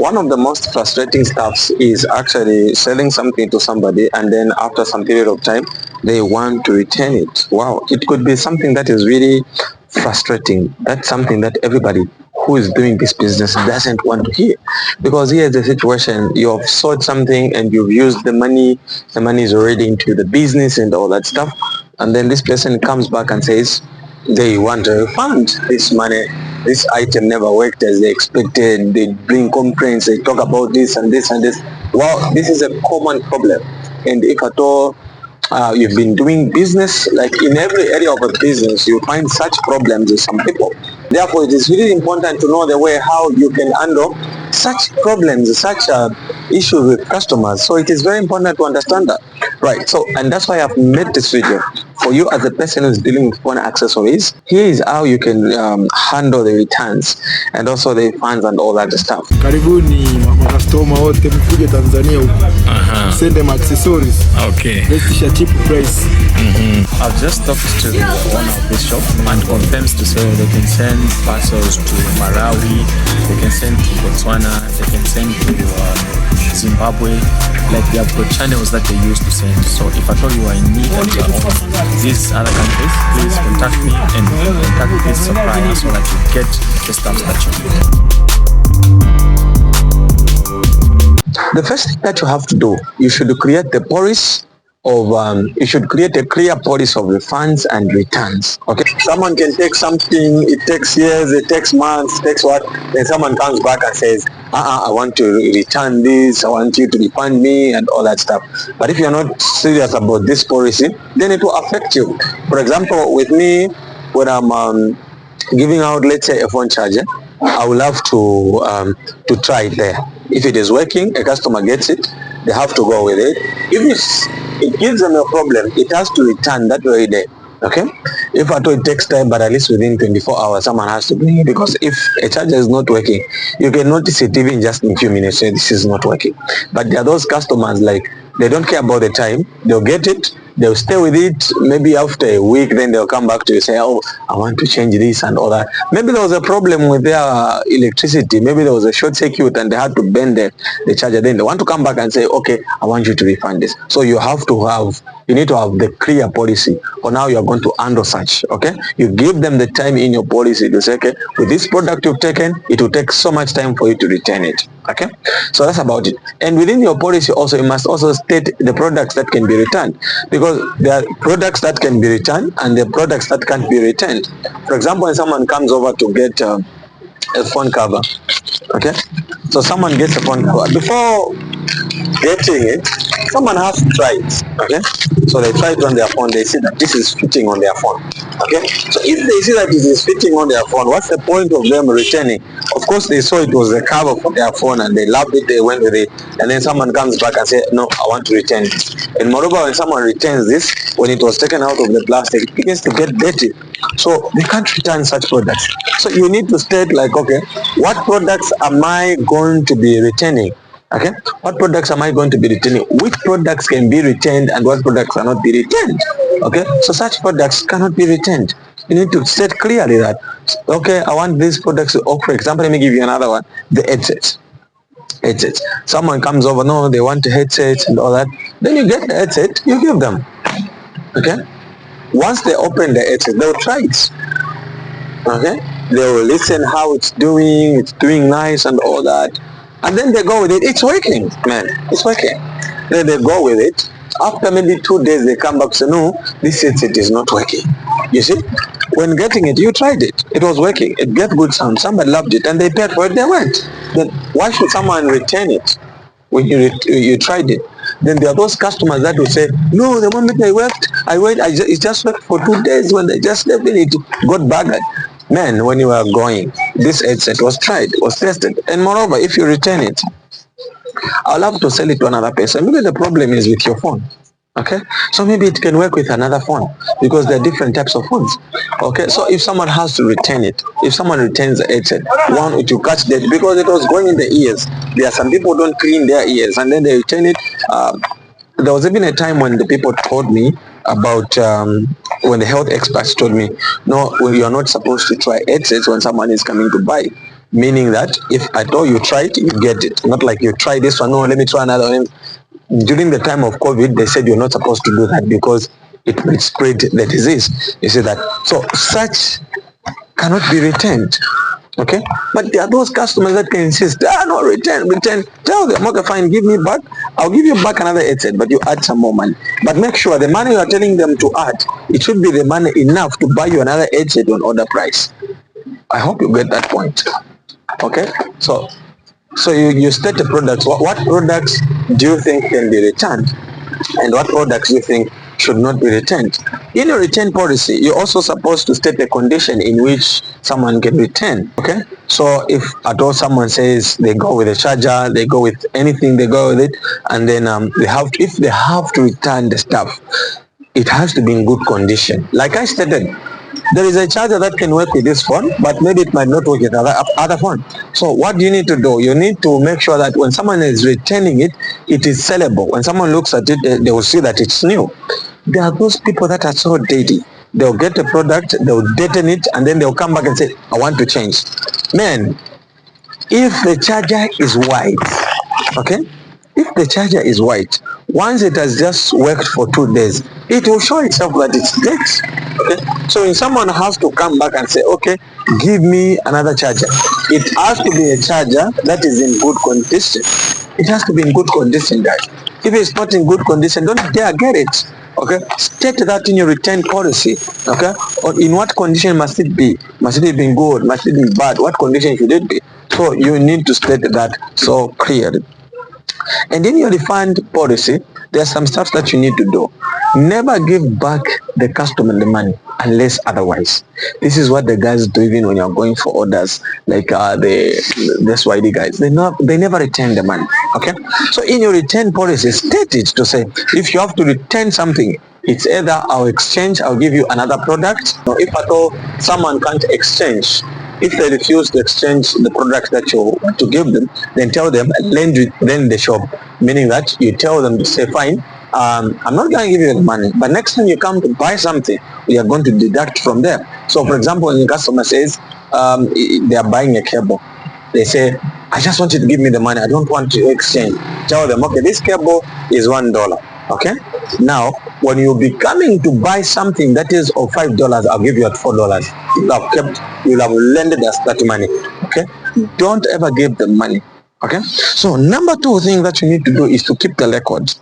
one of the most frustrating stuffs is actually selling something to somebody, and then after some period of time they want to return it. Wow, it could be something that is really frustrating. That's something that everybody who is doing this business doesn't want to hear, because here's the situation: you have sold something and you've used the money is already into the business and all that stuff, and then this person comes back and says they want a refund. This money, this item never worked as they expected. They bring complaints, they talk about this and this and this. Well, this is a common problem, and if at all you've been doing business, like in every area of a business, you find such problems with some people. Therefore, it is really important to know the way how you can handle such problems, such issues with customers. So it is very important to understand that, right? So, and that's why I've made this video for you as a person who's dealing with phone accessories. Here is how you can handle the returns and also the funds and all that stuff. Karibuni makastoma wote mkuje Tanzania huko. Send them accessories. Okay. Let's share cheap price. I've just talked to the owner of this shop and confirms to say they can send parcels to Malawi, they can send to Botswana, they can send to Zimbabwe. Like they have got channels that they use to send. So if at all you are in need and you are on these other countries, please contact me and contact this supplier so that you get the stuff that you need. The first thing that you have to do, you should create the policy of you should create a clear policy of refunds and returns. Okay, someone can take something, it takes years, it takes months, it takes what, then someone comes back and says, I want to return this, I want you to refund me and all that stuff. But if you're not serious about this policy, then it will affect you. For example, with me, when I'm giving out, let's say, a phone charger, I will have to try it there. If it is working, a customer gets it, they have to go with it. If it gives them a problem, it has to return that very day. Okay, if at all it takes time, but at least within 24 hours someone has to bring it, because if a charger is not working, you can notice it even just in a few minutes. Say this is not working. But there are those customers, like, they don't care about the time, they'll get it, they'll stay with it, maybe after a week then they'll come back to you, say, oh, I want to change this and all that. Maybe there was a problem with their electricity, maybe there was a short circuit and they had to bend the charger, then they want to come back and say, okay, I want you to refund this. So you need to have the clear policy on how you're going to handle such. Okay, you give them the time in your policy to say, okay, with this product you've taken, it will take so much time for you to return it. Okay, so that's about it. And within your policy also, you must also state the products that can be returned, because there are products that can be returned and the products that can't be returned. For example, when someone comes over to get a phone cover, okay, so someone gets a phone cover, before getting it, someone has to try it. Okay, so they try it on their phone, they see that this is fitting on their phone. Okay, so if they see that it is fitting on their phone, what's the point of them returning? Of course, they saw it was the cover for their phone and they loved it, they went with it, and then someone comes back and says, no, I want to return this. And moreover, when someone returns this, when it was taken out of the plastic, it begins to get dirty. So they can't return such products. So you need to state, like, okay, what products am I going to be returning? Okay, what products am I going to be returning? Which products can be returned and what products cannot be returned? Okay, so such products cannot be returned. You need to state clearly that, okay, I want these products. Oh, for example, let me give you another one, the headsets. Someone comes over, no, they want headsets and all that. Then you get the headset, you give them. Okay, once they open the headset, they'll try it. Okay, they will listen how it's doing nice and all that. And then they go with it, it's working, man, it's working. Then they go with it. After maybe 2 days, they come back and say, no, this headset is not working. You see, when getting it, you tried it, it was working, it get good sound, somebody loved it, and they paid for it, they went. Then why should someone return it when you tried it? Then there are those customers that will say, no, the moment it just worked for 2 days. When they just left it got buggered. Man, when you are going, this headset was tried, was tested, and moreover, if you return it, I'll have to sell it to another person. Maybe the problem is with your phone. Okay, so maybe it can work with another phone, because there are different types of phones. Okay, so if someone has to return it, if someone returns the headset, one, it will catch that, because it was going in the ears. There are some people who don't clean their ears and then they return it. There was even a time when the people told me about when the health experts told me, no, well, you're not supposed to try headsets when someone is coming to buy. meaning that if at all you try it, you get it. Not like you try this one, no, let me try another one. During the time of COVID, they said you're not supposed to do that because it will spread the disease. You see that? So such cannot be returned. Okay, but there are those customers that can insist, no, return. Tell them, okay, fine, give me back. I'll give you back another headset, but you add some more money. But make sure the money you are telling them to add, it should be the money enough to buy you another headset on order price. I hope you get that point. Okay, so you state the products. What products do you think can be returned, and what products do you think should not be returned? In your return policy, you're also supposed to state the condition in which someone can return. Okay, so if at all someone says they go with a charger, they go with anything, they go with it, and then if they have to return the stuff, it has to be in good condition. Like I stated, there is a charger that can work with this phone, but maybe it might not work with other phone. So what do you need to do? You need to make sure that when someone is returning it, it is sellable. When someone looks at it, they will see that it's new. There are those people that are so dirty. They'll get a product, they'll detonate it, and then they'll come back and say, I want to change. Man, if the charger is white, okay? If the charger is white, once it has just worked for 2 days, it will show itself that it's dead. Okay? So when someone has to come back and say, okay, give me another charger, it has to be a charger that is in good condition. It has to be in good condition, guys. If it's not in good condition, don't dare get it. Okay, state that in your return policy. Okay, or in what condition must it be? Must it be good? Must it be bad? What condition should it be? So you need to state that so clearly. And in your refund policy, there are some stuff that you need to do. Never give back the customer the money unless otherwise. This is what the guys do even when you're going for orders, like the SIKA-The guys. They never return the money. Okay, so in your return policy, state it to say if you have to return something, it's either I'll exchange, I'll give you another product, or if at all someone can't exchange, if they refuse to exchange the product that you want to give them, then tell them, lend the shop, meaning that you tell them to say, fine, I'm not going to give you the money, but next time you come to buy something, we are going to deduct from there. So for example, when the customer says they are buying a cable, they say, I just want you to give me the money, I don't want to exchange. Tell them, okay, this cable is $1. Okay, now when you'll be coming to buy something that is of $5, I'll give you at $4. You'll have lended us that money. Okay, don't ever give them money. Okay, so number 2 thing that you need to do is to keep the record.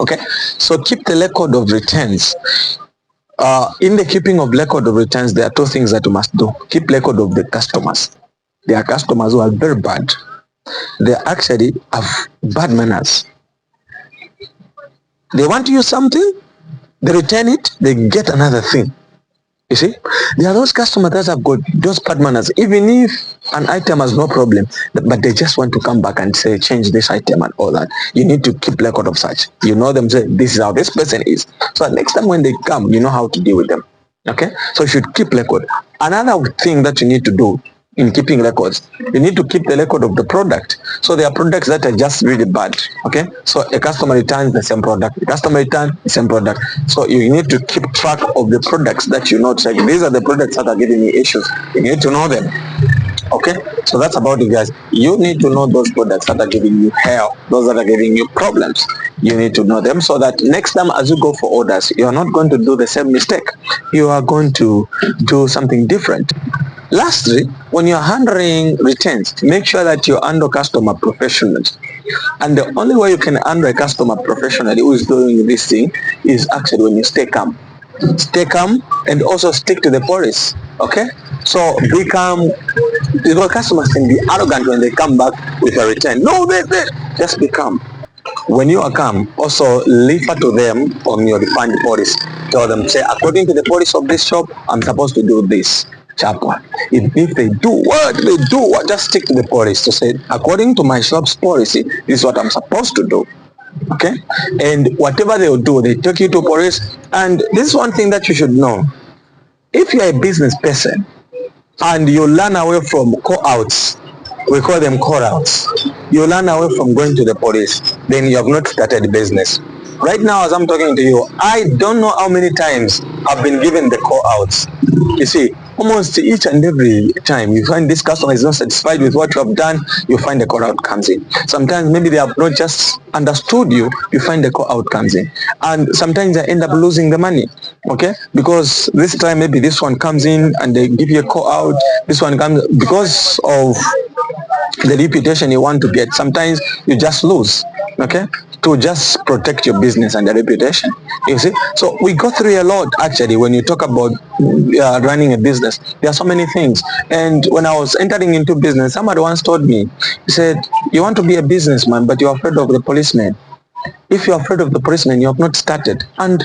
Okay, so keep the record of returns. In the keeping of record of returns, there are 2 things that you must do. Keep record of the customers. There are customers who are very bad. They actually have bad manners. They want to use something, they return it, they get another thing. You see, there are those customers that have got those bad manners. Even if an item has no problem, but they just want to come back and say, change this item and all that. You need to keep record of such. You know them, say, this is how this person is. So next time when they come, you know how to deal with them. Okay, so you should keep record. Another thing that you need to do in keeping records, you need to keep the record of the product. So there are products that are just really bad. Okay, so a customer returns the same product, the customer returns the same product. So you need to keep track of the products that you know. Like, these are the products that are giving me issues. You need to know them. Okay, so that's about it, guys. You need to know those products that are giving you hell, those that are giving you problems. You need to know them so that next time as you go for orders, you are not going to do the same mistake. You are going to do something different. Lastly, when you're handling returns, make sure that you handle customer professionally. And the only way you can handle a customer professionally who is doing this thing is actually when you stay calm. Stay calm and also stick to the policy. Okay? So be calm. Because customers can be arrogant when they come back with a return. No, they just be calm. When you are calm, also refer to them on your refund policy. Tell them, say, according to the policy of this shop, I'm supposed to do this. Chapter. If they do what, just stick to the policy. To say, according to my shop's policy, this is what I'm supposed to do. Okay? And whatever they'll do, they take you to police. And this is one thing that you should know. If you're a business person and you learn away from call-outs, we call them call-outs, you learn away from going to the police, then you have not started business. Right now, as I'm talking to you, I don't know how many times I've been given the call-outs. You see, almost each and every time you find this customer is not satisfied with what you have done, you find the call out comes in. Sometimes maybe they have not just understood you, you find the call out comes in. And sometimes I end up losing the money, okay? Because this time maybe this one comes in and they give you a call out, this one comes because of the reputation you want to get. Sometimes you just lose, okay, to just protect your business and the reputation, you see. So we go through a lot actually when you talk about running a business. There are so many things. And when I was entering into business, somebody once told me, he said, you want to be a businessman but you're afraid of the policeman. If you're afraid of the policeman, you have not started. And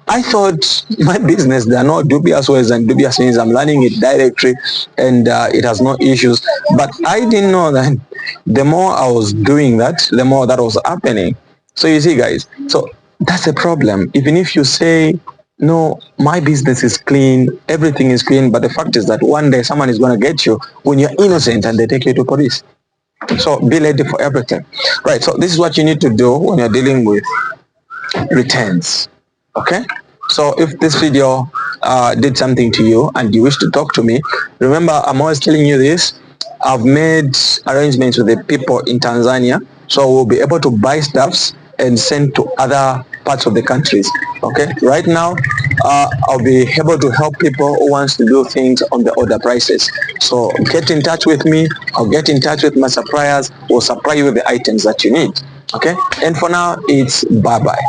I thought my business, there are no dubious ways and dubious means. I'm learning it directly and it has no issues. But I didn't know that the more I was doing that, the more that was happening. So you see, guys, so that's a problem. Even if you say, no, my business is clean, everything is clean, but the fact is that one day someone is going to get you when you're innocent and they take you to police. So be ready for everything. Right, so this is what you need to do when you're dealing with returns. Okay, so if this video did something to you and you wish to talk to me, remember I'm always telling you this, I've made arrangements with the people in Tanzania, so we'll be able to buy stuffs and send to other parts of the countries. Okay, right now I'll be able to help people who wants to do things on the order prices. So get in touch with me, or get in touch with my suppliers, will supply you with the items that you need. Okay, and for now it's bye bye.